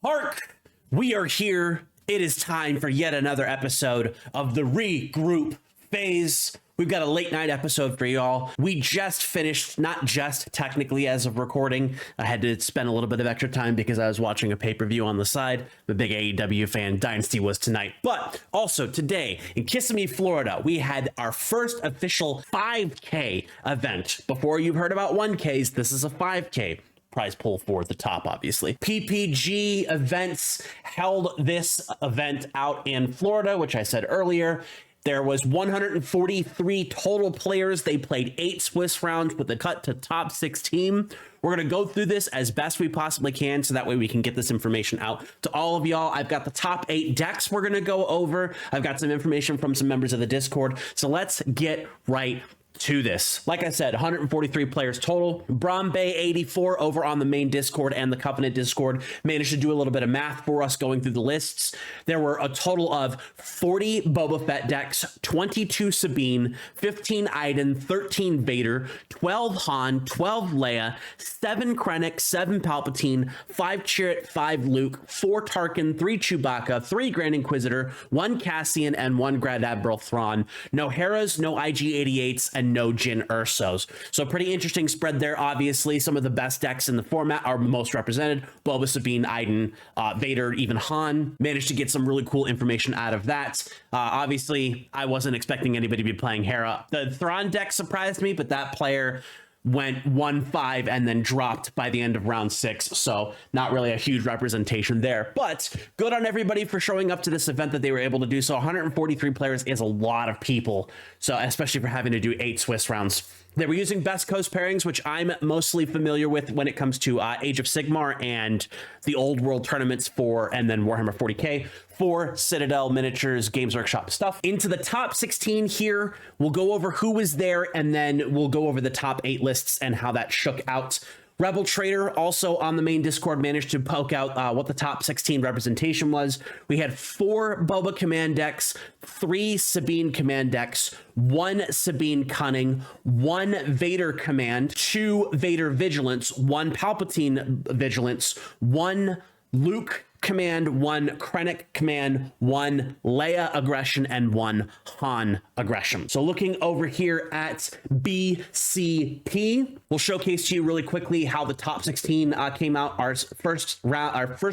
HARK, we are here. It is time for yet another episode of the Regroup phase. We've got a late night episode for y'all. We just finished, not just technically as of recording. I had to spend a little bit of extra time because I was watching a pay-per-view on the side. I'm a big AEW fan. Dynasty was tonight. But also today in Kissimmee, Florida, we had our first official 5K event. Before you've heard about 1Ks, this is a 5K. Prize pool for the top, obviously. PPG Events held this event out in Florida, which I said earlier. There was 143 total players. They played 8 Swiss rounds with a cut to top 16. We're going to go through this as best we possibly can so that way we can get this information out to all of y'all. I've got the top 8 decks we're going to go over. I've got some information from some members of the Discord. So let's get right to this. Like I said, 143 players total. Brombe 84 over on the main Discord and the Covenant Discord managed to do a little bit of math for us going through the lists. There were a total of 40 Boba Fett decks, 22 Sabine, 15 Iden, 13 Vader, 12 Han, 12 Leia, 7 Krennic, 7 Palpatine, 5 Chirrut, 5 Luke, 4 Tarkin, 3 Chewbacca, 3 Grand Inquisitor, 1 Cassian, and 1 Grand Admiral Thrawn. No Heras, no IG-88s, and no Jyn Ersos. So pretty interesting spread there. Obviously, some of the best decks in the format are most represented. Boba, Sabine, Iden, Vader, even Han. Managed to get some really cool information out of that. Obviously, I wasn't expecting anybody to be playing Hera. The Thrawn deck surprised me, but that player went 1-5 and then dropped by the end of round 6. So not really a huge representation there, but good on everybody for showing up to this event that they were able to do. So 143 players is a lot of people. So especially for having to do 8 Swiss rounds. They were using best Coast Pairings, which I'm mostly familiar with when it comes to Age of Sigmar and the old world tournaments and then Warhammer 40K for Citadel, Miniatures, Games Workshop stuff. Into the top 16 here, we'll go over who was there, and then we'll go over the top 8 lists and how that shook out. Rebel Trader also on the main Discord managed to poke out what the top 16 representation was. We had 4 Boba command decks, 3 Sabine command decks, 1 Sabine cunning, 1 Vader command, 2 Vader vigilance, 1 Palpatine vigilance, 1 Luke command, 1 Krennic command, 1 Leia aggression, and 1 Han aggression. So looking over here at BCP, we'll showcase to you really quickly how the top 16 came out. Our first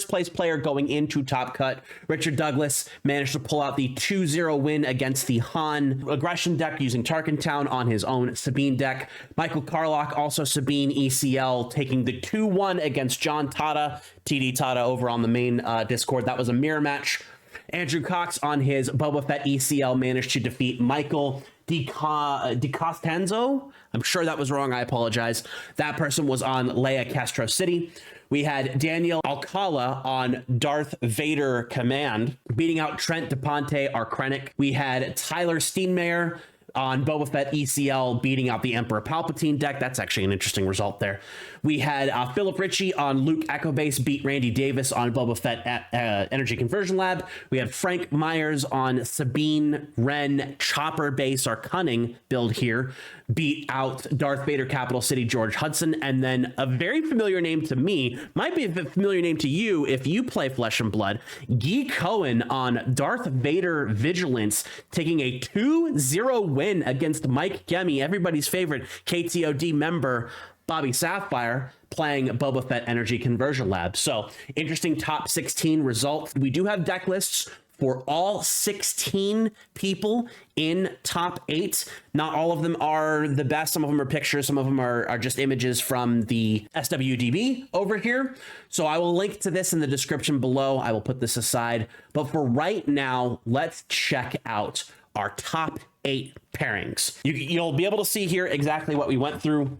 place player going into Top Cut, Richard Douglas, managed to pull out the 2-0 win against the Han aggression deck using Tarkintown on his own Sabine deck. Michael Carlock, also Sabine ECL, taking the 2-1 against John Tata, TD Tata over on the main Discord. That was a mirror match. Andrew Cox on his Boba Fett ECL managed to defeat Michael DiCostanzo. I'm sure that was wrong. I apologize. That person was on Leia Castro City. We had Daniel Alcala on Darth Vader Command, beating out Trent DePonte, our Krennic. We had Tyler Steenmeyer on Boba Fett ECL, beating out the Emperor Palpatine deck. That's actually an interesting result there. We had Philip Ritchie on Luke Echo Base, beat Randy Davis on Boba Fett Energy Conversion Lab. We had Frank Myers on Sabine Wren Chopper Base, our cunning build here, beat out Darth Vader Capital City George Hudson. And then a very familiar name to me, might be a familiar name to you if you play Flesh and Blood, Guy Cohen on Darth Vader Vigilance, taking a 2-0 win against Mike Gemme, everybody's favorite KTOD member, Bobby Sapphire, playing Boba Fett Energy Conversion Lab. So interesting top 16 result. We do have deck lists for all 16 people in top 8. Not all of them are the best. Some of them are pictures. Some of them are just images from the SWDB over here. So I will link to this in the description below. I will put this aside. But for right now, let's check out our top 8 pairings. You'll be able to see here exactly what we went through.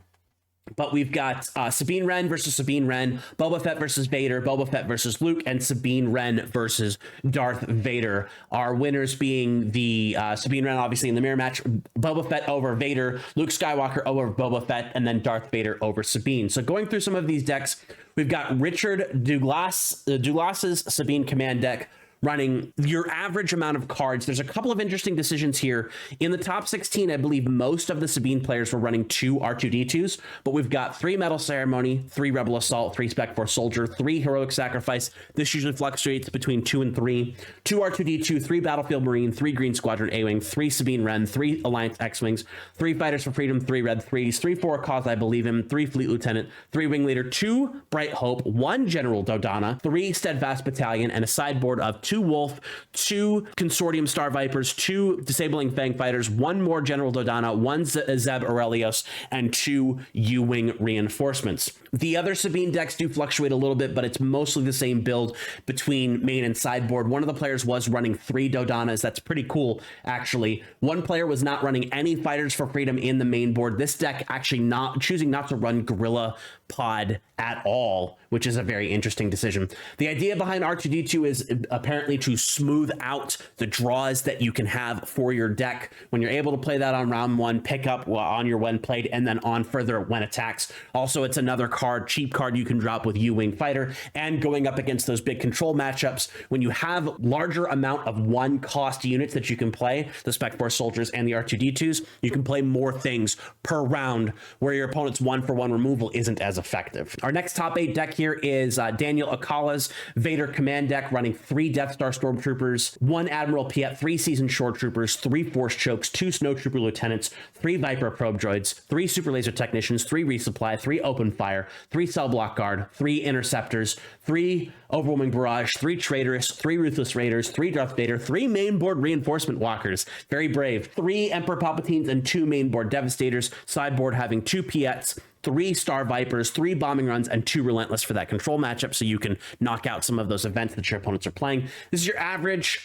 But we've got Sabine Wren versus Sabine Wren, Boba Fett versus Vader, Boba Fett versus Luke, and Sabine Wren versus Darth Vader. Our winners being the Sabine Wren, obviously, in the mirror match, Boba Fett over Vader, Luke Skywalker over Boba Fett, and then Darth Vader over Sabine. So going through some of these decks, we've got Richard Douglas's Sabine command deck, running your average amount of cards. There's a couple of interesting decisions here. In the top 16, I believe most of the Sabine players were running 2 R2D2s, but we've got 3 Metal Ceremony, 3 Rebel Assault, 3 Spec Force Soldier, 3 Heroic Sacrifice. This usually fluctuates between 2 and 3. 2 R2D2, 3 Battlefield Marine, 3 Green Squadron A-Wing, 3 Sabine Wren, 3 Alliance X-Wings, 3 Fighters for Freedom, 3 Red 3s, 3 For a Cause I Believe In, 3 Fleet Lieutenant, 3 Wing Leader, 2 Bright Hope, 1 General Dodonna, 3 Steadfast Battalion, and a sideboard of 2 Wolf, 2 Consortium Star Vipers, 2 Disabling Fang Fighters, 1 more General Dodonna, 1 Zeb Aurelios, and 2 U-Wing reinforcements. The other Sabine decks do fluctuate a little bit, but it's mostly the same build between main and sideboard. One of the players was running 3 Dodonnas. That's pretty cool, actually. One player was not running any Fighters for Freedom in the main board. This deck actually choosing not to run Gorilla Pod at all, which is a very interesting decision. The idea behind R2D2 is apparently to smooth out the draws that you can have for your deck. When you're able to play that on round 1, pick up on your when played, and then on further when attacks. Also, it's another cheap card you can drop with U-Wing Fighter, and going up against those big control matchups, when you have larger amount of 1 cost units that you can play, the Spec Force Soldiers and the R2D2s, you can play more things per round, where your opponent's 1-for-1 removal isn't as effective. Our next top 8 deck here is Daniel Akala's Vader command deck, running 3 Death Star Stormtroopers, 1 Admiral Piet, 3 Seasoned Shore Troopers, 3 Force Chokes, 2 Snowtrooper Lieutenants, 3 Viper Probe Droids, 3 Super Laser Technicians, 3 Resupply, 3 Open Fire, 3 Cell Block Guard, 3 Interceptors, 3 Overwhelming Barrage, 3 Traitorous, 3 Ruthless Raiders, 3 Darth Vader, 3 Mainboard Reinforcement Walkers, very brave, 3 Emperor Palpatines, and 2 Mainboard Devastators, sideboard having 2 Piets, 3 Star Vipers, 3 Bombing Runs, and 2 Relentless for that control matchup, so you can knock out some of those events that your opponents are playing. This is your average,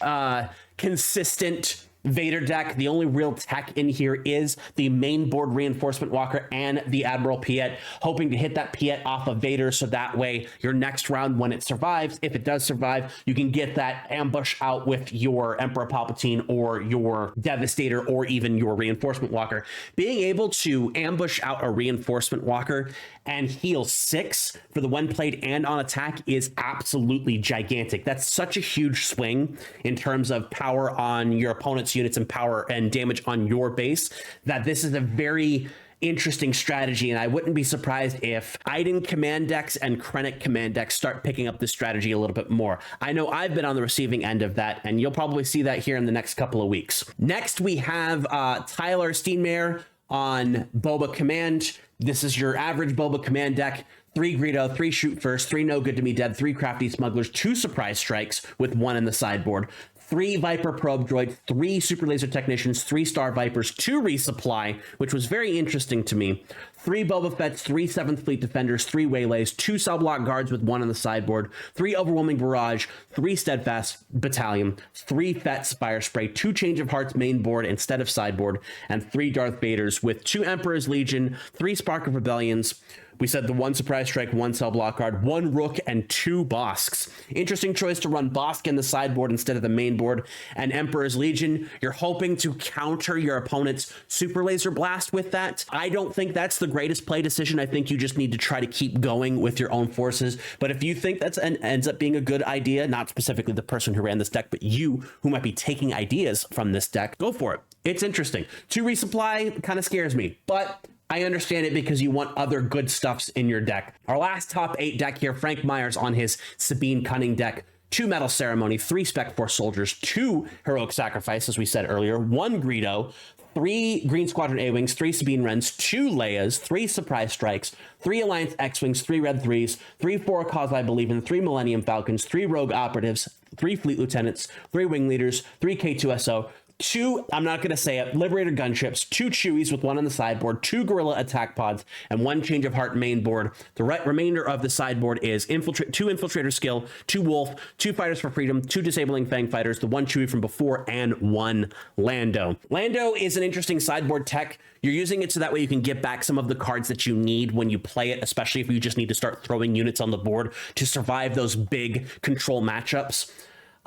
consistent Vader deck. The only real tech in here is the main board Reinforcement Walker and the Admiral Piet, hoping to hit that Piet off of Vader, so that way your next round, when it survives, if it does survive, you can get that ambush out with your Emperor Palpatine or your Devastator or even your Reinforcement Walker. Being able to ambush out a Reinforcement Walker and heal 6 for the when played and on attack is absolutely gigantic. That's such a huge swing in terms of power on your opponent's units and power and damage on your base, that this is a very interesting strategy, and I wouldn't be surprised if Iden command decks and Krennic command decks start picking up this strategy a little bit more. I know I've been on the receiving end of that, and you'll probably see that here in the next couple of weeks. Next, we have Tyler Steenmeyer on Boba Command. This is your average Boba Command deck. 3 Greedo, 3 Shoot First, 3 No Good to Me Dead, 3 Crafty Smugglers, 2 Surprise Strikes with 1 in the sideboard, 3 Viper Probe Droids, 3 Super Laser Technicians, 3 Star Vipers, 2 Resupply, which was very interesting to me, 3 Boba Fett's, 3 7th Fleet Defenders, 3 Waylays, 2 Cell Block Guards with 1 on the sideboard, 3 Overwhelming Barrage, 3 Steadfast Battalion, 3 Fett's Fire Spray, 2 Change of Hearts main board instead of sideboard, and 3 Darth Vaders with 2 Emperor's Legion, 3 Spark of Rebellions. We said the 1 Surprise Strike, 1 Cell Block Guard, 1 Rook, and 2 Bosks. Interesting choice to run Bosk in the sideboard instead of the main board. And Emperor's Legion, you're hoping to counter your opponent's Super Laser Blast with that. I don't think that's the greatest play decision. I think you just need to try to keep going with your own forces. But if you think that's ends up being a good idea, not specifically the person who ran this deck, but you who might be taking ideas from this deck, go for it. It's interesting. 2 Resupply kind of scares me, but I understand it because you want other good stuffs in your deck. Our last top 8 deck here, Frank Myers on his Sabine Cunning deck. 2 Metal Ceremony, 3 Spec Force Soldiers, 2 Heroic Sacrifice, as we said earlier, 1 Greedo, 3 Green Squadron A-Wings, 3 Sabine Wrens, 2 Leias, 3 Surprise Strikes, 3 Alliance X-Wings, 3 Red 3s, 3 For a Cause I Believe In, 3 Millennium Falcons, 3 Rogue Operatives, 3 Fleet Lieutenants, 3 Wing Leaders, 3 K2SO, 2, I'm not going to say it, Liberator Gunships, 2 Chewies with 1 on the sideboard, 2 Guerrilla Attack Pods, and 1 Change of Heart main board. The remainder of the sideboard is 2 Infiltrator Skill, 2 Wolf, 2 Fighters for Freedom, 2 Disabling Fang Fighters, the 1 Chewie from before, and 1 Lando. Lando is an interesting sideboard tech. You're using it so that way you can get back some of the cards that you need when you play it, especially if you just need to start throwing units on the board to survive those big control matchups.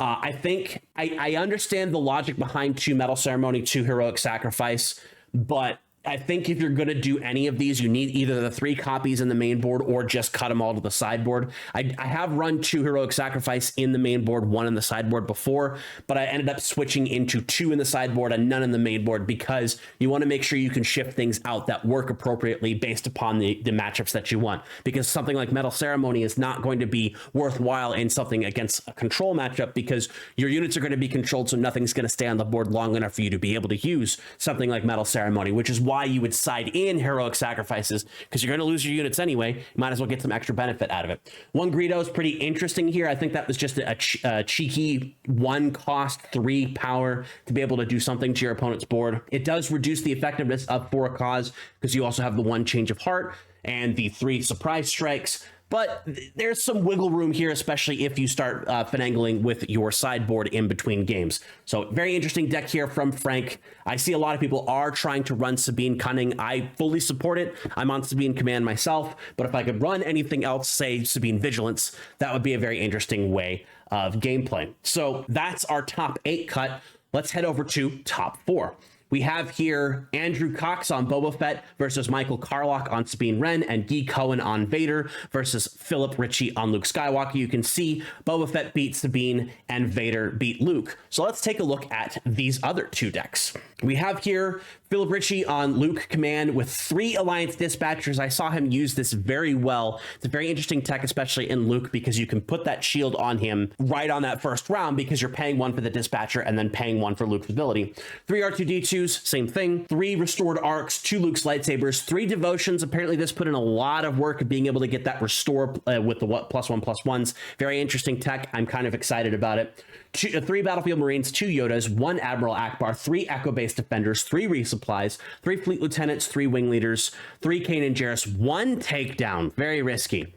I think I understand the logic behind 2 Metal Ceremony, 2 Heroic Sacrifice, but I think if you're going to do any of these, you need either the 3 copies in the main board or just cut them all to the sideboard. I have run 2 Heroic Sacrifice in the main board, 1 in the sideboard before, but I ended up switching into 2 in the sideboard and none in the main board because you want to make sure you can shift things out that work appropriately based upon the matchups that you want. Because something like Metal Ceremony is not going to be worthwhile in something against a control matchup because your units are going to be controlled, so nothing's going to stay on the board long enough for you to be able to use something like Metal Ceremony, which is why you would side in Heroic Sacrifices, because you're going to lose your units anyway. You might as well get some extra benefit out of it. 1 Greedo is pretty interesting here. I think that was just a cheeky 1 cost 3 power to be able to do something to your opponent's board. It does reduce the effectiveness of For a Cause because you also have the 1 Change of Heart and the 3 Surprise Strikes. But there's some wiggle room here, especially if you start finagling with your sideboard in between games. So very interesting deck here from Frank. I see a lot of people are trying to run Sabine Cunning. I fully support it. I'm on Sabine Command myself, but if I could run anything else, say Sabine Vigilance, that would be a very interesting way of gameplay. So that's our top 8 cut. Let's head over to top 4. We have here Andrew Cox on Boba Fett versus Michael Carlock on Sabine Wren and Guy Cohen on Vader versus Philip Ritchie on Luke Skywalker. You can see Boba Fett beat Sabine and Vader beat Luke. So let's take a look at these other 2 decks. We have here Philip Ritchie on Luke Command with 3 Alliance Dispatchers. I saw him use this very well. It's a very interesting tech, especially in Luke, because you can put that shield on him right on that first round because you're paying 1 for the Dispatcher and then paying 1 for Luke's ability. 3 R2-D2s, same thing. 3 Restored Arcs, 2 Luke's Lightsabers, 3 Devotions. Apparently this put in a lot of work of being able to get that restore with the +1/+1s. Very interesting tech. I'm kind of excited about it. 3 Battlefield Marines, 2 Yodas, 1 Admiral Akbar, 3 Echo-based Defenders, 3 Resupplies, 3 Fleet Lieutenants, 3 Wing Leaders, 3 Kanan Jarrus, 1 Takedown, very risky.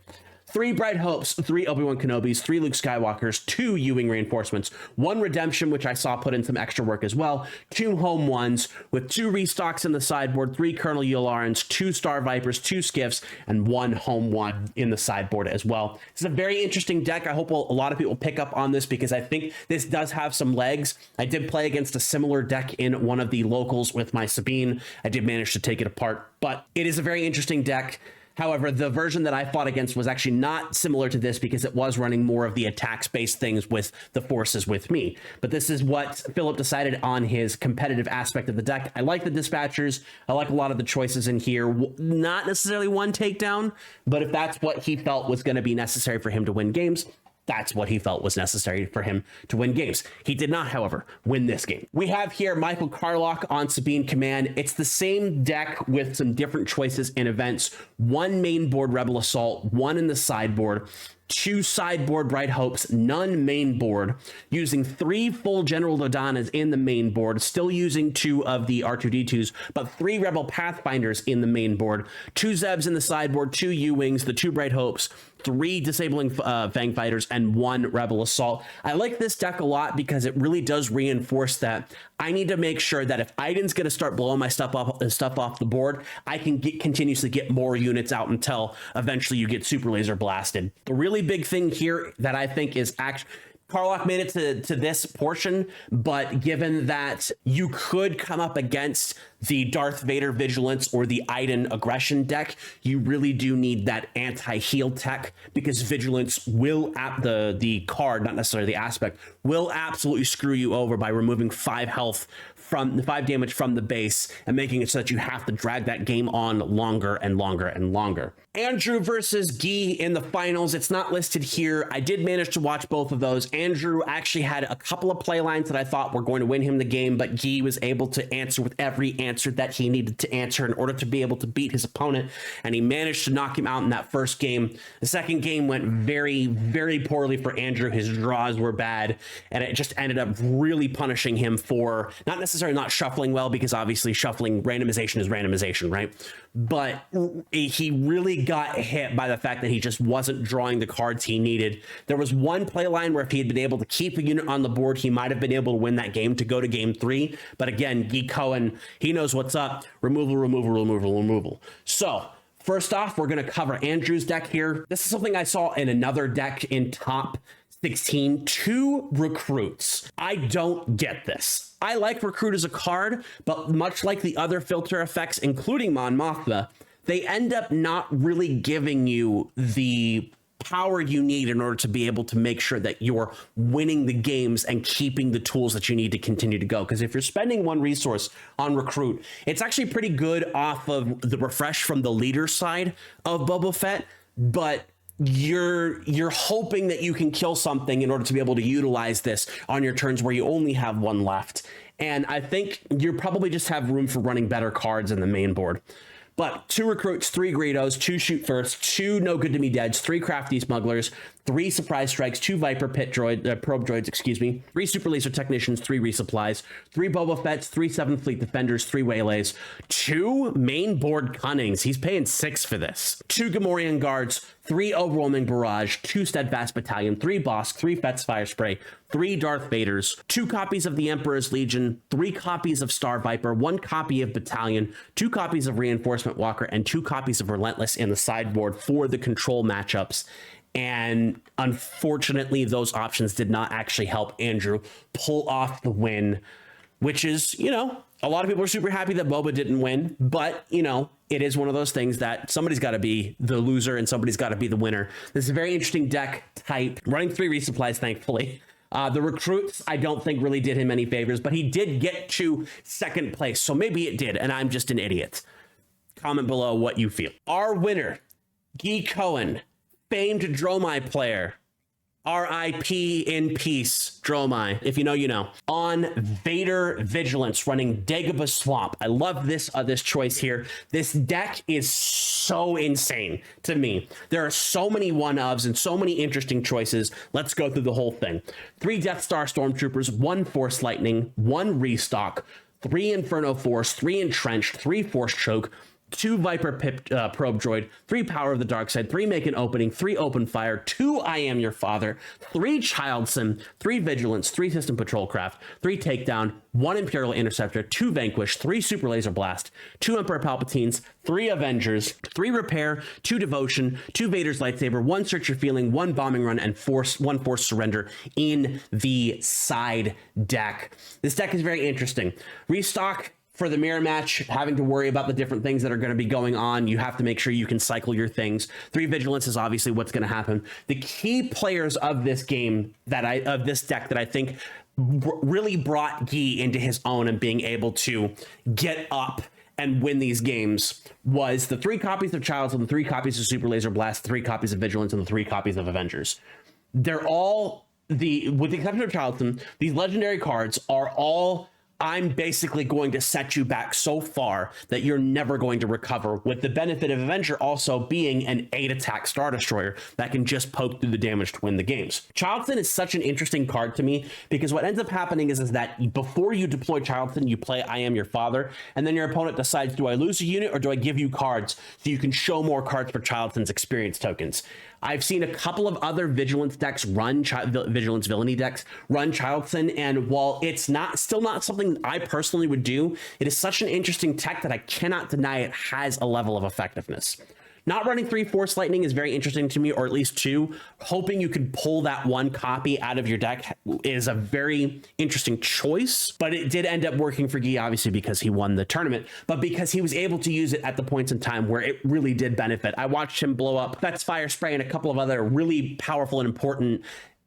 3 Bright Hopes, 3 Obi-Wan Kenobis, 3 Luke Skywalkers, 2 U-Wing Reinforcements, 1 Redemption, which I saw put in some extra work as well, 2 Home Ones, with 2 Restocks in the sideboard, 3 Colonel Yularans, 2 Star Vipers, 2 Skiffs, and 1 Home One in the sideboard as well. It's a very interesting deck. I hope a lot of people pick up on this because I think this does have some legs. I did play against a similar deck in one of the locals with my Sabine. I did manage to take it apart, but it is a very interesting deck. However, the version that I fought against was actually not similar to this because it was running more of the attacks-based things with the forces with me. But this is what Philip decided on his competitive aspect of the deck. I like the Dispatchers. I like a lot of the choices in here. Not necessarily 1 takedown, but if that's what he felt was going to be necessary for him to win games, that's what he felt was necessary for him to win games. He did not, however, win this game. We have here Michael Carlock on Sabine Command. It's the same deck with some different choices in events. 1 main board Rebel Assault, 1 in the sideboard, 2 sideboard Bright Hopes, none main board, using 3 full General Dodanas in the main board, still using 2 of the R2-D2s, but 3 Rebel Pathfinders in the main board, 2 Zebs in the sideboard, 2 U-Wings, the 2 Bright Hopes, 3 Disabling Fang Fighters, and 1 Rebel Assault. I like this deck a lot because it really does reinforce that I need to make sure that if Iden's going to start blowing my stuff off the board, I can continuously get more units out until eventually you get super laser blasted. The really big thing here that I think is actually Carlock made it to this portion, but given that you could come up against the Darth Vader Vigilance or the Iden Aggression deck, you really do need that anti-heal tech because Vigilance will, the card, not necessarily the aspect, will absolutely screw you over by removing 5 health from the 5 damage from the base and making it so that you have to drag that game on longer and longer and longer. Andrew versus Guy in the finals. It's not listed here. I did manage to watch both of those. Andrew actually had a couple of play lines that I thought were going to win him the game, but Guy was able to answer with every answer that he needed to answer in order to be able to beat his opponent, and he managed to knock him out in that first game. The second game went very, very poorly for Andrew. His draws were bad, and it just ended up really punishing him for not necessarily not shuffling well, because obviously shuffling randomization is randomization, right? But he really got hit by the fact that he just wasn't drawing the cards he needed. There was one play line where if he had been able to keep a unit on the board, he might have been able to win that game to go to game 3. But again, Guy Cohen, he knows what's up. Removal, removal, removal, removal. So first off, we're going to cover Andrew's deck here. This is something I saw in another deck in top 16, 2 recruits. I don't get this. I like recruit as a card, but much like the other filter effects, including Mon Mothma, they end up not really giving you the power you need in order to be able to make sure that you're winning the games and keeping the tools that you need to continue to go. Because if you're spending one resource on recruit, it's actually pretty good off of the refresh from the leader side of Boba Fett, but you're hoping that you can kill something in order to be able to utilize this on your turns where you only have one left. And I think you probably just have room for running better cards in the main board. But 2 recruits, 3 Greedos, 2 shoot first, 2 no good to me deads, 3 crafty smugglers, 3 surprise strikes, 2 Viper pit droid, probe droids, 3 super laser technicians, 3 resupplies, 3 Boba Fetts, 3 7th fleet defenders, 3 waylays, 2 main board cunnings. He's paying 6 for this. 2 Gamorrean guards, 3 overwhelming barrage, 2 steadfast battalion, 3 Bosk, 3 Fett's fire spray, 3 Darth Vaders, 2 copies of the Emperor's Legion, 3 copies of Star Viper, 1 copy of Battalion, 2 copies of Reinforcement Walker, and 2 copies of Relentless in the sideboard for the control matchups. And unfortunately, those options did not actually help Andrew pull off the win, which is, you know, a lot of people are super happy that Boba didn't win, but, you know, it is one of those things that somebody's got to be the loser and somebody's got to be the winner. This is a very interesting deck type, running 3 resupplies, thankfully. The recruits, I don't think really did him any favors, but he did get to 2nd place, so maybe it did, and I'm just an idiot. Comment below what you feel. Our winner, Guy Cohen, famed Dromai player, RIP in peace, Dromai. If you know, you know. On Vader Vigilance, running Dagobah Swamp. I love this choice here. This deck is so insane to me. There are so many one-ofs and so many interesting choices. Let's go through the whole thing. 3 Death Star Stormtroopers, 1 Force Lightning, 1 Restock, 3 Inferno Force, 3 Entrenched, 3 Force Choke, 2 Viper probe droid, 3 Power of the Dark Side, 3 Make an Opening, 3 Open Fire, 2 I Am Your Father, 3 Child Sim, 3 Vigilance, 3 System Patrol Craft, 3 Takedown, 1 Imperial Interceptor, 2 Vanquish, 3 Super Laser Blast, 2 Emperor Palpatines, 3 Avengers, 3 Repair, 2 Devotion, 2 Vader's Lightsaber, 1 Search Your Feeling, 1 Bombing Run, and 1 Force Surrender in the side deck. This deck is very interesting. Restock for the mirror match, having to worry about the different things that are going to be going on. You have to make sure you can cycle your things. 3 Vigilance is obviously what's going to happen. The key players of this game of this deck that I think really brought Guy into his own and being able to get up and win these games was the 3 copies of Childs and the 3 copies of Super Laser Blast, 3 copies of Vigilance, and the 3 copies of Avengers. They're all with the exception of Charlton, these legendary cards are all, I'm basically going to set you back so far that you're never going to recover, with the benefit of Avenger also being an 8 attack Star Destroyer that can just poke through the damage to win the games. Childson is such an interesting card to me because what ends up happening is that before you deploy Childson, you play I Am Your Father, and then your opponent decides, do I lose a unit or do I give you cards so you can show more cards for Childson's experience tokens? I've seen a couple of other Vigilance decks run Vigilance Villainy decks run Childson, and while it's still not something I personally would do, it is such an interesting tech that I cannot deny it has a level of effectiveness. Not running 3 Force Lightning is very interesting to me, or at least 2. Hoping you could pull that 1 copy out of your deck is a very interesting choice, but it did end up working for Guy, obviously, because he won the tournament, but because he was able to use it at the points in time where it really did benefit. I watched him blow up Fett's Fire Spray and a couple of other really powerful and important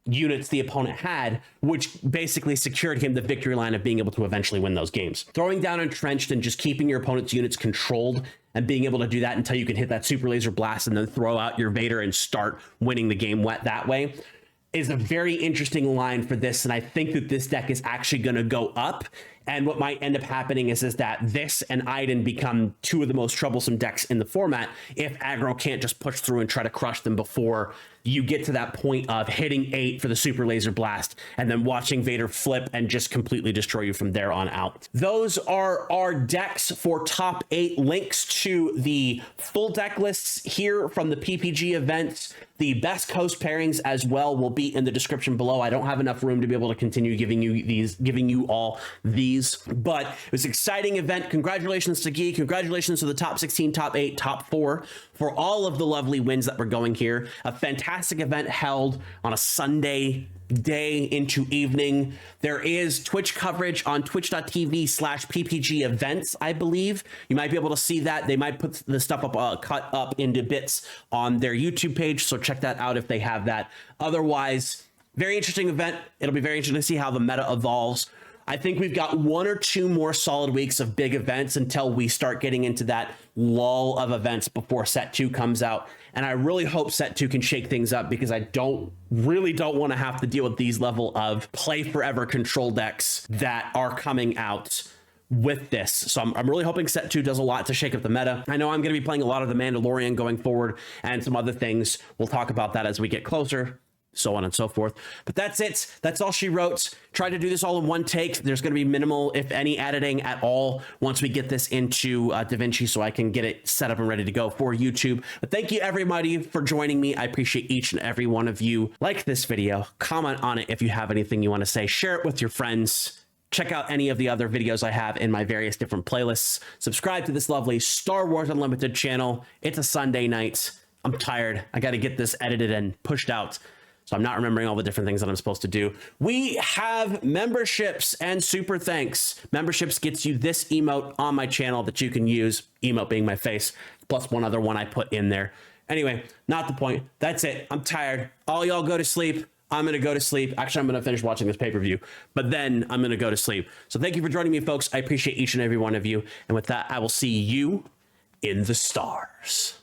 units the opponent had, which basically secured him the victory line of being able to eventually win those games. Throwing down Entrenched and just keeping your opponent's units controlled and being able to do that until you can hit that Super Laser Blast and then throw out your Vader and start winning the game that way is a very interesting line for this. And I think that this deck is actually going to go up. And what might end up happening is that this and Iden become 2 of the most troublesome decks in the format if aggro can't just push through and try to crush them before you get to that point of hitting 8 for the Super Laser Blast and then watching Vader flip and just completely destroy you from there on out. Those are our decks for top 8. Links to the full deck lists here from the PPG events. The best Coast pairings as well will be in the description below. I don't have enough room to be able to continue giving you all these G's. But it was an exciting event. Congratulations to Gee. Congratulations to the top 16, top 8, top 4 for all of the lovely wins that were going here. A fantastic event held on a Sunday day into evening. There is Twitch coverage on twitch.tv/PPG Events, I believe. You might be able to see that. They might put the stuff up, cut up into bits on their YouTube page, so check that out if they have that. Otherwise, very interesting event. It'll be very interesting to see how the meta evolves. I think we've got 1 or 2 more solid weeks of big events until we start getting into that lull of events before set 2 comes out. And I really hope set 2 can shake things up, because I really don't want to have to deal with these level of play forever control decks that are coming out with this. So I'm really hoping set 2 does a lot to shake up the meta. I know I'm going to be playing a lot of the Mandalorian going forward and some other things. We'll talk about that as we get closer, so on and so forth. But that's it. That's all she wrote. Tried to do this all in one take. There's going to be minimal, if any, editing at all once we get this into DaVinci, so I can get it set up and ready to go for YouTube. But thank you everybody for joining me. I appreciate each and every one of you. Like this video, comment on it if you have anything you want to say, share it with your friends. Check out any of the other videos I have in my various different playlists. Subscribe to this lovely Star Wars Unlimited channel. It's a Sunday night. I'm tired. I got to get this edited and pushed out, so I'm not remembering all the different things that I'm supposed to do. We have memberships and super thanks. Memberships gets you this emote on my channel that you can use, emote being my face, plus one other one I put in there. Anyway, not the point. That's it. I'm tired. All y'all go to sleep. I'm going to go to sleep. Actually, I'm going to finish watching this pay-per-view, but then I'm going to go to sleep. So thank you for joining me, folks. I appreciate each and every one of you. And with that, I will see you in the stars.